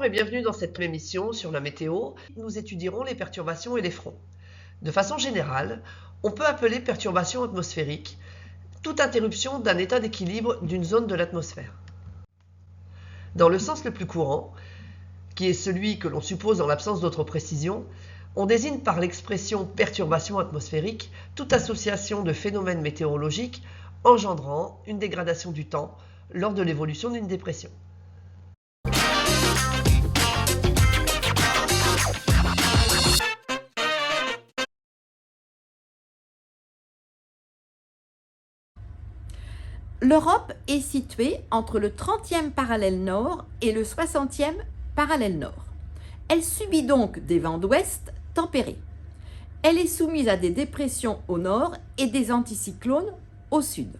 et bienvenue dans cette émission sur la météo. Nous étudierons les perturbations et les fronts. De façon générale, on peut appeler perturbation atmosphérique toute interruption d'un état d'équilibre d'une zone de l'atmosphère. Dans le sens le plus courant, qui est celui que l'on suppose en l'absence d'autres précisions, on désigne par l'expression perturbation atmosphérique toute association de phénomènes météorologiques engendrant une dégradation du temps lors de l'évolution d'une dépression. L'Europe est située entre le 30e parallèle nord et le 60e parallèle nord. Elle subit donc des vents d'ouest tempérés. Elle est soumise à des dépressions au nord et des anticyclones au sud.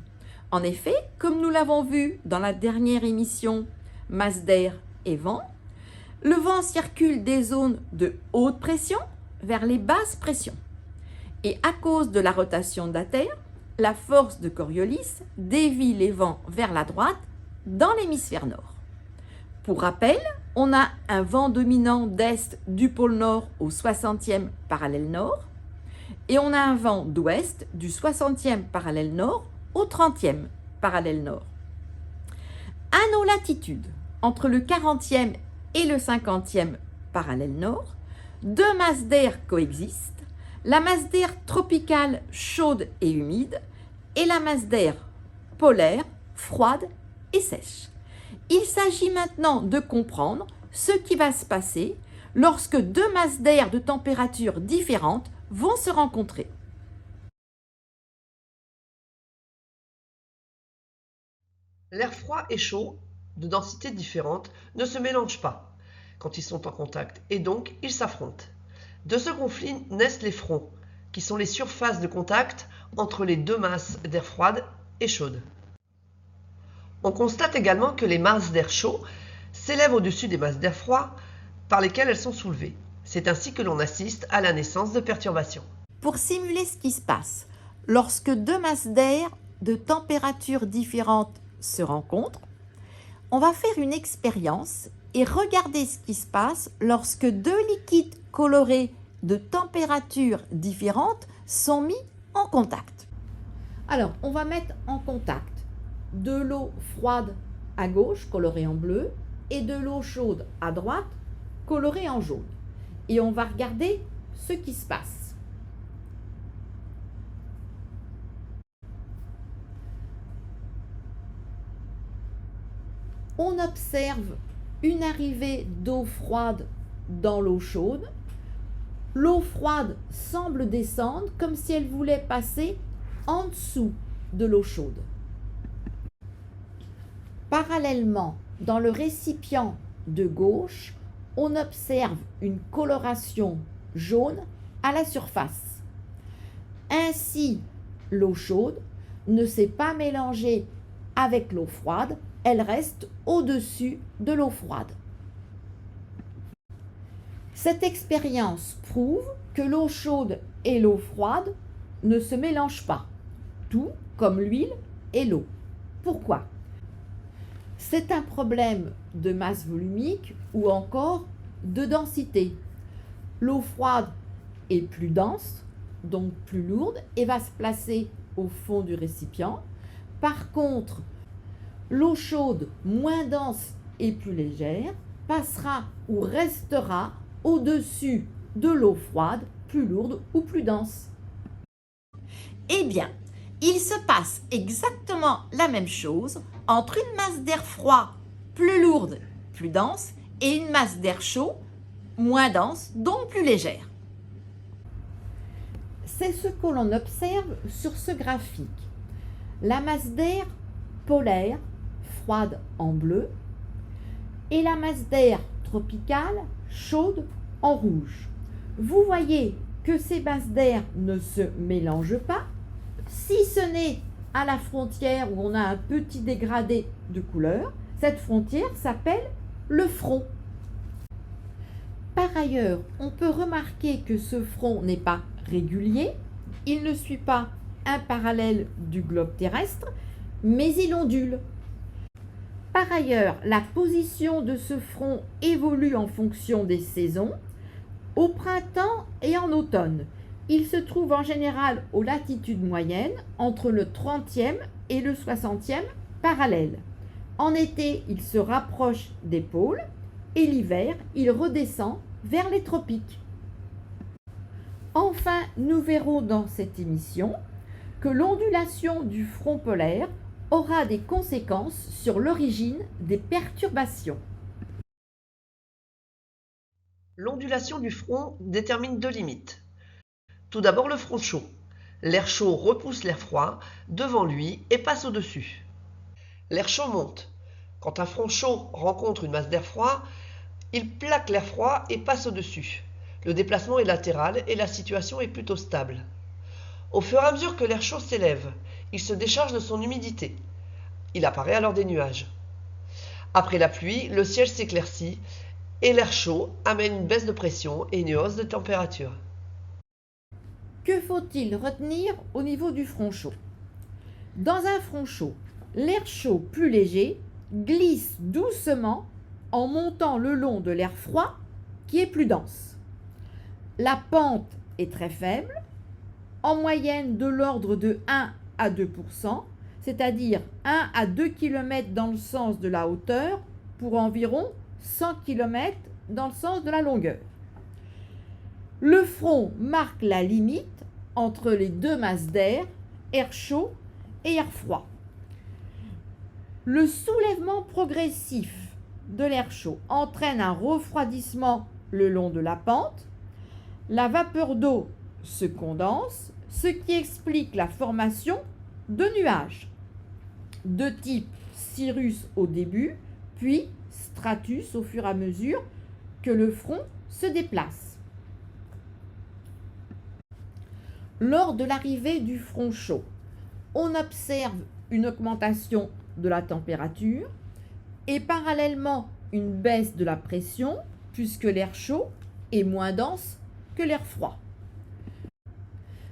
En effet, comme nous l'avons vu dans la dernière émission masse d'air et vent, le vent circule des zones de haute pression vers les basses pressions. Et à cause de la rotation de la Terre, la force de Coriolis dévie les vents vers la droite dans l'hémisphère nord. Pour rappel, on a un vent dominant d'est du pôle nord au 60e parallèle nord et on a un vent d'ouest du 60e parallèle nord au 30e parallèle nord. À nos latitudes, entre le 40e et le 50e parallèle nord, deux masses d'air coexistent, la masse d'air tropicale chaude et humide et la masse d'air polaire, froide et sèche. Il s'agit maintenant de comprendre ce qui va se passer lorsque deux masses d'air de température différentes vont se rencontrer. L'air froid et chaud, de densités différentes, ne se mélangent pas quand ils sont en contact et donc ils s'affrontent. De ce conflit naissent les fronts, qui sont les surfaces de contact entre les deux masses d'air froide et chaude. On constate également que les masses d'air chaud s'élèvent au-dessus des masses d'air froid par lesquelles elles sont soulevées. C'est ainsi que l'on assiste à la naissance de perturbations. Pour simuler ce qui se passe lorsque deux masses d'air de température différentes se rencontrent, on va faire une expérience et regarder ce qui se passe lorsque deux liquides colorés de température différentes sont mis en contact. Alors, on va mettre en contact de l'eau froide à gauche, colorée en bleu, et de l'eau chaude à droite, colorée en jaune. Et on va regarder ce qui se passe. On observe une arrivée d'eau froide dans l'eau chaude. L'eau froide semble descendre comme si elle voulait passer en dessous de l'eau chaude. Parallèlement, dans le récipient de gauche, on observe une coloration jaune à la surface. Ainsi, l'eau chaude ne s'est pas mélangée avec l'eau froide, elle reste au-dessus de l'eau froide. Cette expérience prouve que l'eau chaude et l'eau froide ne se mélangent pas, tout comme l'huile et l'eau. Pourquoi ? C'est un problème de masse volumique ou encore de densité. L'eau froide est plus dense, donc plus lourde, et va se placer au fond du récipient. Par contre, l'eau chaude, moins dense et plus légère, passera ou restera au-dessus de l'eau froide, plus lourde ou plus dense. Eh bien, il se passe exactement la même chose entre une masse d'air froid plus lourde, plus dense, et une masse d'air chaud, moins dense, donc plus légère. C'est ce que l'on observe sur ce graphique. La masse d'air polaire, froide en bleu, et la masse d'air tropicale, chaude en rouge. Vous voyez que ces masses d'air ne se mélangent pas, si ce n'est à la frontière où on a un petit dégradé de couleur. Cette frontière s'appelle le front. Par ailleurs, on peut remarquer que ce front n'est pas régulier, il ne suit pas un parallèle du globe terrestre, mais il ondule. Par ailleurs, la position de ce front évolue en fonction des saisons. Au printemps et en automne, il se trouve en général aux latitudes moyennes, entre le 30e et le 60e parallèle. En été, il se rapproche des pôles et l'hiver, il redescend vers les tropiques. Enfin, nous verrons dans cette émission que l'ondulation du front polaire aura des conséquences sur l'origine des perturbations. L'ondulation du front détermine deux limites. Tout d'abord le front chaud. L'air chaud repousse l'air froid devant lui et passe au-dessus. L'air chaud monte. Quand un front chaud rencontre une masse d'air froid, il plaque l'air froid et passe au-dessus. Le déplacement est latéral et la situation est plutôt stable. Au fur et à mesure que l'air chaud s'élève, il se décharge de son humidité. Il apparaît alors des nuages. Après la pluie, le ciel s'éclaircit et l'air chaud amène une baisse de pression et une hausse de température. Que faut-il retenir au niveau du front chaud? Dans un front chaud, l'air chaud plus léger glisse doucement en montant le long de l'air froid qui est plus dense. La pente est très faible, en moyenne de l'ordre de 1 à 2%, c'est-à-dire 1 à 2 km dans le sens de la hauteur pour environ 100 km dans le sens de la longueur. Le front marque la limite entre les deux masses d'air, air chaud et air froid. Le soulèvement progressif de l'air chaud entraîne un refroidissement le long de la pente. La vapeur d'eau se condense, ce qui explique la formation de nuages de type cirrus au début, puis stratus au fur et à mesure que le front se déplace. Lors de l'arrivée du front chaud, on observe une augmentation de la température et parallèlement une baisse de la pression puisque l'air chaud est moins dense que l'air froid.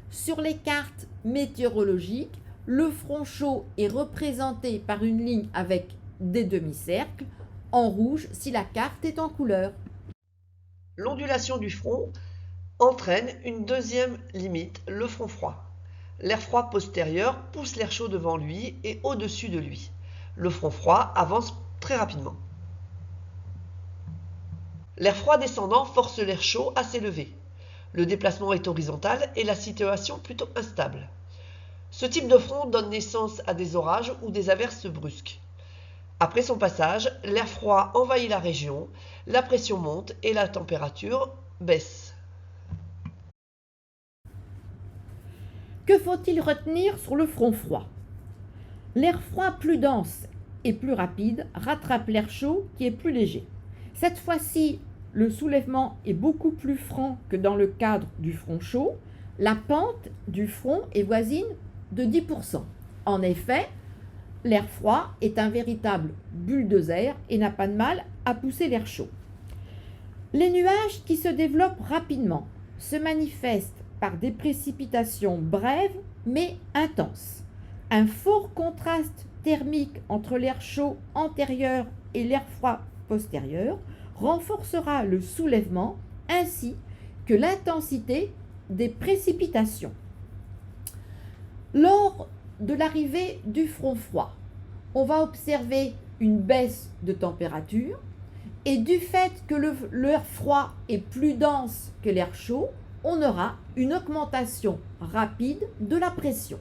Sur les cartes météorologiques, le front chaud est représenté par une ligne avec des demi-cercles, en rouge si la carte est en couleur. L'ondulation du front entraîne une deuxième limite, le front froid. L'air froid postérieur pousse l'air chaud devant lui et au-dessus de lui. Le front froid avance très rapidement. L'air froid descendant force l'air chaud à s'élever. Le déplacement est horizontal et la situation plutôt instable. Ce type de front donne naissance à des orages ou des averses brusques. Après son passage, l'air froid envahit la région, la pression monte et la température baisse. Que faut-il retenir sur le front froid? L'air froid plus dense et plus rapide rattrape l'air chaud qui est plus léger. Cette fois-ci, le soulèvement est beaucoup plus franc que dans le cadre du front chaud. La pente du front est voisine de 10%. En effet, l'air froid est un véritable bulldozer et n'a pas de mal à pousser l'air chaud. Les nuages qui se développent rapidement se manifestent par des précipitations brèves mais intenses. Un fort contraste thermique entre l'air chaud antérieur et l'air froid postérieur renforcera le soulèvement ainsi que l'intensité des précipitations. Lors de l'arrivée du front froid, on va observer une baisse de température et du fait que l'air froid est plus dense que l'air chaud, on aura une augmentation rapide de la pression.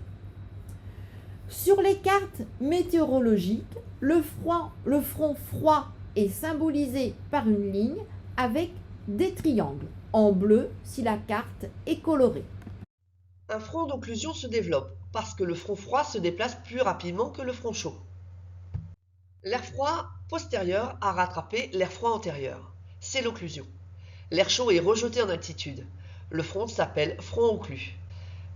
Sur les cartes météorologiques, le front froid est symbolisé par une ligne avec des triangles, en bleu si la carte est colorée. Un front d'occlusion se développe parce que le front froid se déplace plus rapidement que le front chaud. L'air froid postérieur a rattrapé l'air froid antérieur. C'est l'occlusion. L'air chaud est rejeté en altitude. Le front s'appelle front occlus.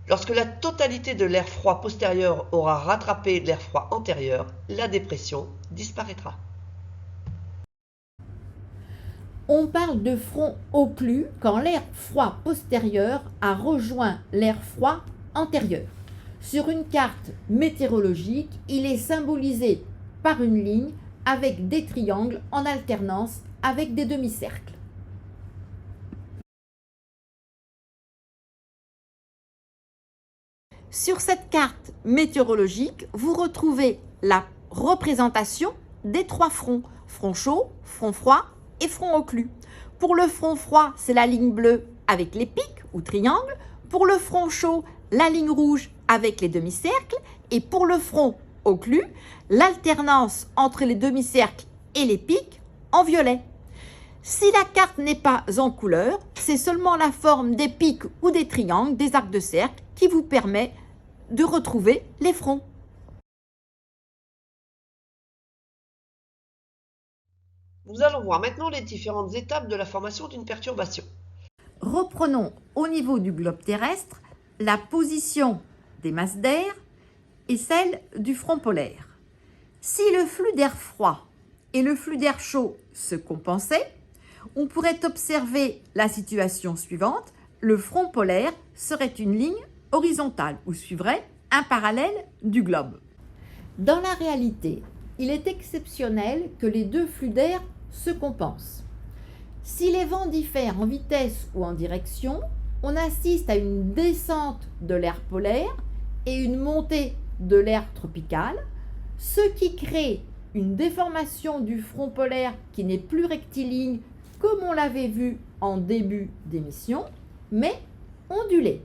Lorsque la totalité de l'air froid postérieur aura rattrapé l'air froid antérieur, la dépression disparaîtra. On parle de front occlus quand l'air froid postérieur a rejoint l'air froid antérieur. Sur une carte météorologique, il est symbolisé par une ligne avec des triangles en alternance avec des demi-cercles. Sur cette carte météorologique, vous retrouvez la représentation des trois fronts, front chaud, front froid et front occlus. Pour le front froid, c'est la ligne bleue avec les pics ou triangles. Pour le front chaud, la ligne rouge avec les demi-cercles. Et pour le front occlus, l'alternance entre les demi-cercles et les pics en violet. Si la carte n'est pas en couleur, c'est seulement la forme des pics ou des triangles, des arcs de cercle, qui vous permet de retrouver les fronts. Nous allons voir maintenant les différentes étapes de la formation d'une perturbation. Reprenons au niveau du globe terrestre la position des masses d'air et celle du front polaire. Si le flux d'air froid et le flux d'air chaud se compensaient, on pourrait observer la situation suivante. Le front polaire serait une ligne horizontale où suivrait un parallèle du globe. Dans la réalité, il est exceptionnel que les deux flux d'air se compensent. Si les vents diffèrent en vitesse ou en direction, on assiste à une descente de l'air polaire et une montée de l'air tropical, ce qui crée une déformation du front polaire qui n'est plus rectiligne comme on l'avait vu en début d'émission, mais ondulé.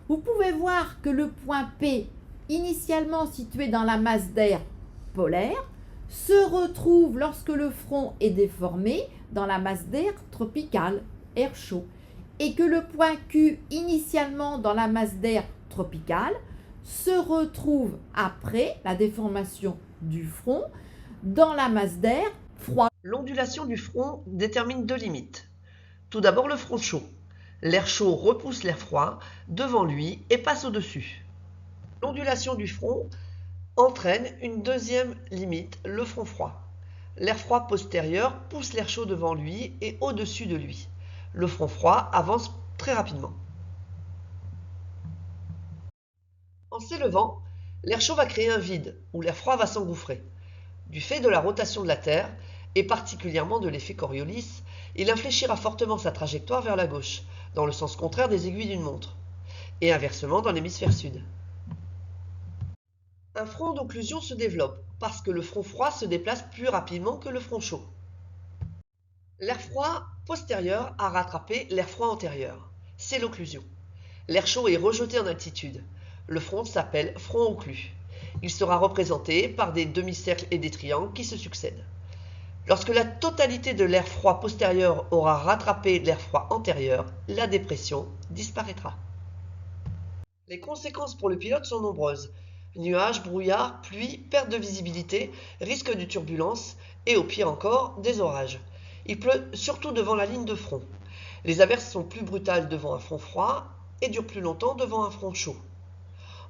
Vous pouvez voir que le point P, initialement situé dans la masse d'air polaire, se retrouve lorsque le front est déformé dans la masse d'air tropicale, air chaud, et que le point Q, initialement dans la masse d'air tropicale, se retrouve après la déformation du front dans la masse d'air froid. L'ondulation du front détermine deux limites. Tout d'abord le front chaud. L'air chaud repousse l'air froid devant lui et passe au-dessus. L'ondulation du front entraîne une deuxième limite, le front froid. L'air froid postérieur pousse l'air chaud devant lui et au-dessus de lui. Le front froid avance très rapidement. En s'élevant, l'air chaud va créer un vide où l'air froid va s'engouffrer. Du fait de la rotation de la Terre, et particulièrement de l'effet Coriolis, il infléchira fortement sa trajectoire vers la gauche, dans le sens contraire des aiguilles d'une montre, et inversement dans l'hémisphère sud. Un front d'occlusion se développe parce que le front froid se déplace plus rapidement que le front chaud. L'air froid postérieur a rattrapé l'air froid antérieur. C'est l'occlusion. L'air chaud est rejeté en altitude. Le front s'appelle front occlus. Il sera représenté par des demi-cercles et des triangles qui se succèdent. Lorsque la totalité de l'air froid postérieur aura rattrapé l'air froid antérieur, la dépression disparaîtra. Les conséquences pour le pilote sont nombreuses. Nuages, brouillard, pluie, perte de visibilité, risque de turbulence et au pire encore, des orages. Il pleut surtout devant la ligne de front. Les averses sont plus brutales devant un front froid et durent plus longtemps devant un front chaud.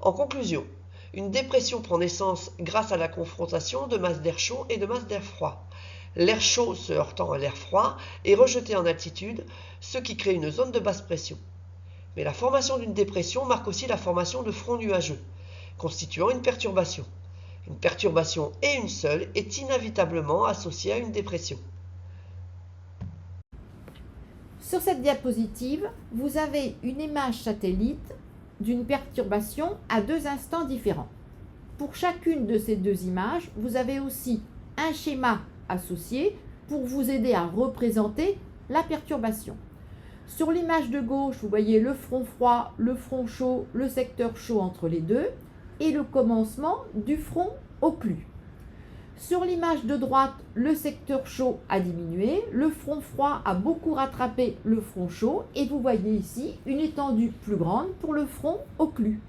En conclusion, une dépression prend naissance grâce à la confrontation de masses d'air chaud et de masses d'air froid. L'air chaud se heurtant à l'air froid est rejeté en altitude, ce qui crée une zone de basse pression. Mais la formation d'une dépression marque aussi la formation de fronts nuageux, constituant une perturbation. Une perturbation et une seule est inévitablement associée à une dépression. Sur cette diapositive, vous avez une image satellite d'une perturbation à deux instants différents. Pour chacune de ces deux images, vous avez aussi un schéma associé pour vous aider à représenter la perturbation. Sur l'image de gauche, vous voyez le front froid, le front chaud, le secteur chaud entre les deux et le commencement du front occlus. Sur l'image de droite, le secteur chaud a diminué, le front froid a beaucoup rattrapé le front chaud et vous voyez ici une étendue plus grande pour le front occlus.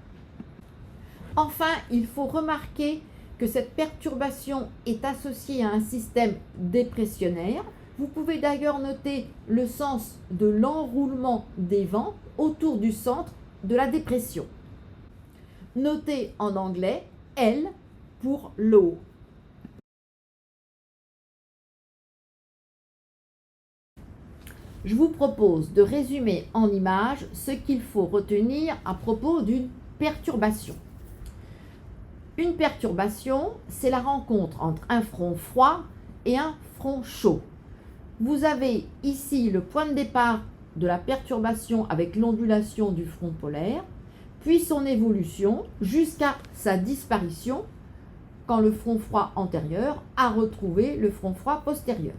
Enfin, il faut remarquer que cette perturbation est associée à un système dépressionnaire. Vous pouvez d'ailleurs noter le sens de l'enroulement des vents autour du centre de la dépression. Notez en anglais L pour low. Je vous propose de résumer en images ce qu'il faut retenir à propos d'une perturbation. Une perturbation, c'est la rencontre entre un front froid et un front chaud. Vous avez ici le point de départ de la perturbation avec l'ondulation du front polaire, puis son évolution jusqu'à sa disparition quand le front froid antérieur a retrouvé le front froid postérieur.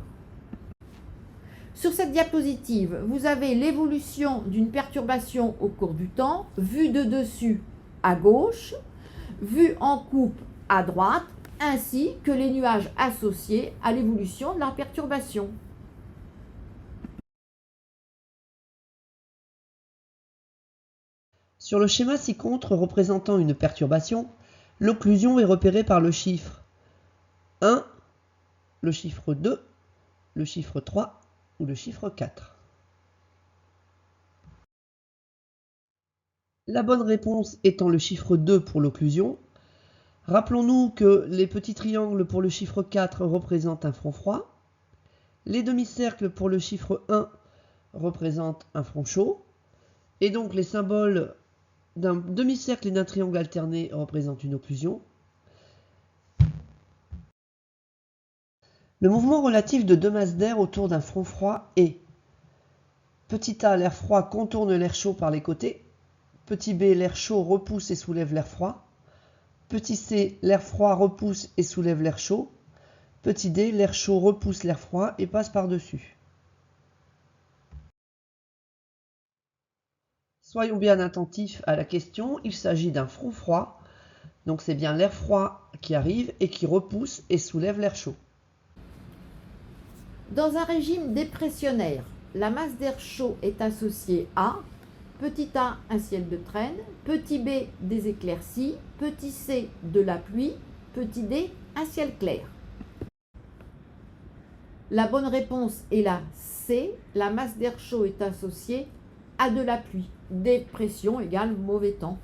Sur cette diapositive, vous avez l'évolution d'une perturbation au cours du temps, vue de dessus à gauche, vue en coupe à droite, ainsi que les nuages associés à l'évolution de la perturbation. Sur le schéma ci-contre représentant une perturbation, l'occlusion est repérée par le chiffre 1, le chiffre 2, le chiffre 3 ou le chiffre 4. La bonne réponse étant le chiffre 2 pour l'occlusion. Rappelons-nous que les petits triangles pour le chiffre 4 représentent un front froid, les demi-cercles pour le chiffre 1 représentent un front chaud, et donc les symboles d'un demi-cercle et d'un triangle alterné représentent une occlusion. Le mouvement relatif de deux masses d'air autour d'un front froid est petit a, l'air froid contourne l'air chaud par les côtés, petit b, l'air chaud repousse et soulève l'air froid, petit c, l'air froid repousse et soulève l'air chaud, petit d, l'air chaud repousse l'air froid et passe par-dessus. Soyons bien attentifs à la question, il s'agit d'un front froid, donc c'est bien l'air froid qui arrive et qui repousse et soulève l'air chaud. Dans un régime dépressionnaire, la masse d'air chaud est associée à petit a, un ciel de traîne, petit b, des éclaircies, petit c, de la pluie, petit d, un ciel clair. La bonne réponse est la C, la masse d'air chaud est associée à de la pluie. Dépression égale mauvais temps.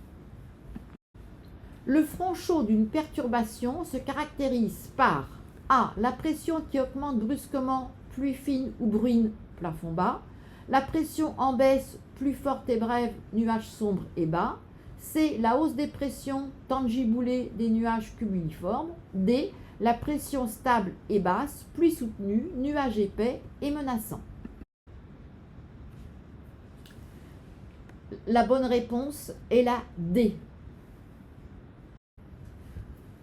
Le front chaud d'une perturbation se caractérise par A. La pression qui augmente brusquement, pluie fine ou bruine, plafond bas. La pression en baisse, plus forte et brève, nuages sombres et bas. C. La hausse des pressions, temps de giboulée des nuages cumuliformes. D. La pression stable et basse, pluie soutenue, nuages épais et menaçants. La bonne réponse est la D.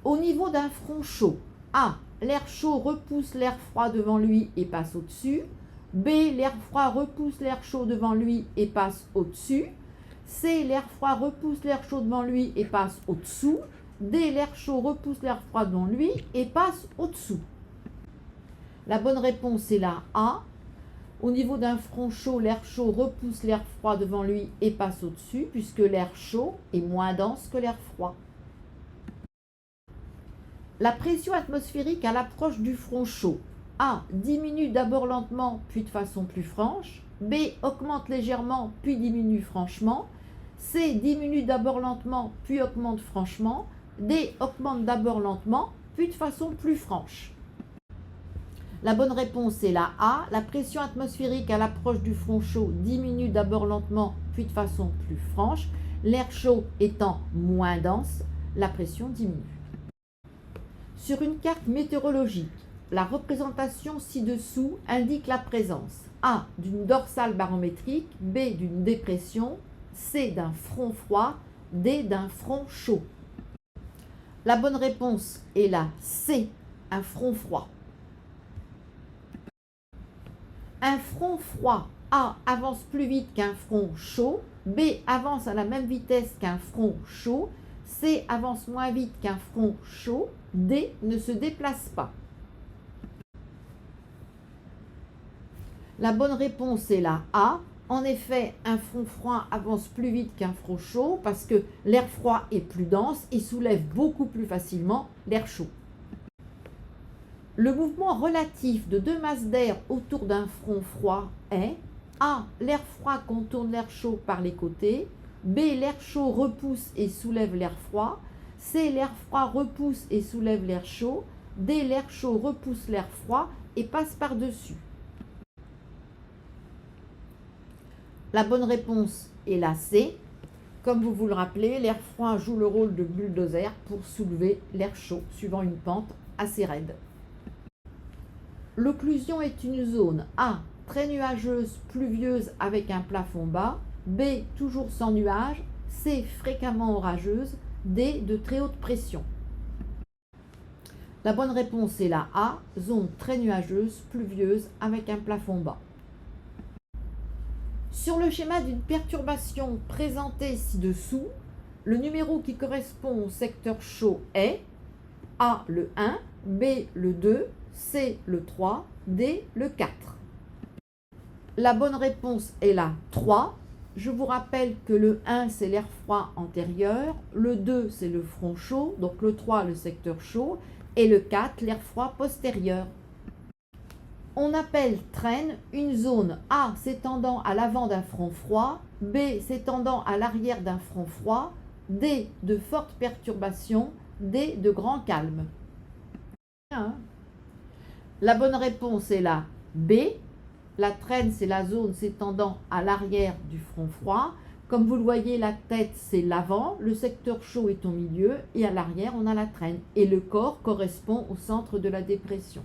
Au niveau d'un front chaud, A. L'air chaud repousse l'air froid devant lui et passe au-dessus. B. L'air froid repousse l'air chaud devant lui et passe au-dessus. C. L'air froid repousse l'air chaud devant lui et passe au-dessous. D. L'air chaud repousse l'air froid devant lui et passe au-dessous. La bonne réponse est la A. Au niveau d'un front chaud, l'air chaud repousse l'air froid devant lui et passe au-dessus, puisque l'air chaud est moins dense que l'air froid. La pression atmosphérique à l'approche du front chaud. A. Diminue d'abord lentement, puis de façon plus franche. B. Augmente légèrement, puis diminue franchement. C. Diminue d'abord lentement, puis augmente franchement. D. Augmente d'abord lentement, puis de façon plus franche. La bonne réponse est la A. La pression atmosphérique à l'approche du front chaud diminue d'abord lentement, puis de façon plus franche. L'air chaud étant moins dense, la pression diminue. Sur une carte météorologique, la représentation ci-dessous indique la présence A. d'une dorsale barométrique, B. d'une dépression, C. d'un front froid, D. d'un front chaud. La bonne réponse est la C. Un front froid. Un front froid A avance plus vite qu'un front chaud, B avance à la même vitesse qu'un front chaud, C avance moins vite qu'un front chaud, D ne se déplace pas. La bonne réponse est la A. En effet, un front froid avance plus vite qu'un front chaud parce que l'air froid est plus dense et soulève beaucoup plus facilement l'air chaud. Le mouvement relatif de deux masses d'air autour d'un front froid est A. L'air froid contourne l'air chaud par les côtés. B. L'air chaud repousse et soulève l'air froid. C. L'air froid repousse et soulève l'air chaud. D. L'air chaud repousse l'air froid et passe par-dessus. La bonne réponse est la C. Comme vous vous le rappelez, l'air froid joue le rôle de bulldozer pour soulever l'air chaud, suivant une pente assez raide. L'occlusion est une zone A, très nuageuse, pluvieuse avec un plafond bas, B, toujours sans nuages, C, fréquemment orageuse, D, de très haute pression. La bonne réponse est la A, zone très nuageuse, pluvieuse avec un plafond bas. Sur le schéma d'une perturbation présentée ci-dessous, le numéro qui correspond au secteur chaud est A le 1, B le 2, C le 3, D le 4. La bonne réponse est la 3. Je vous rappelle que le 1 c'est l'air froid antérieur, le 2 c'est le front chaud, donc le 3 le secteur chaud, et le 4 l'air froid postérieur. On appelle traîne une zone A s'étendant à l'avant d'un front froid, B s'étendant à l'arrière d'un front froid, D de fortes perturbations, D de grand calme. La bonne réponse est la B. La traîne, c'est la zone s'étendant à l'arrière du front froid. Comme vous le voyez, la tête, c'est l'avant, le secteur chaud est au milieu et à l'arrière, on a la traîne. Et le corps correspond au centre de la dépression.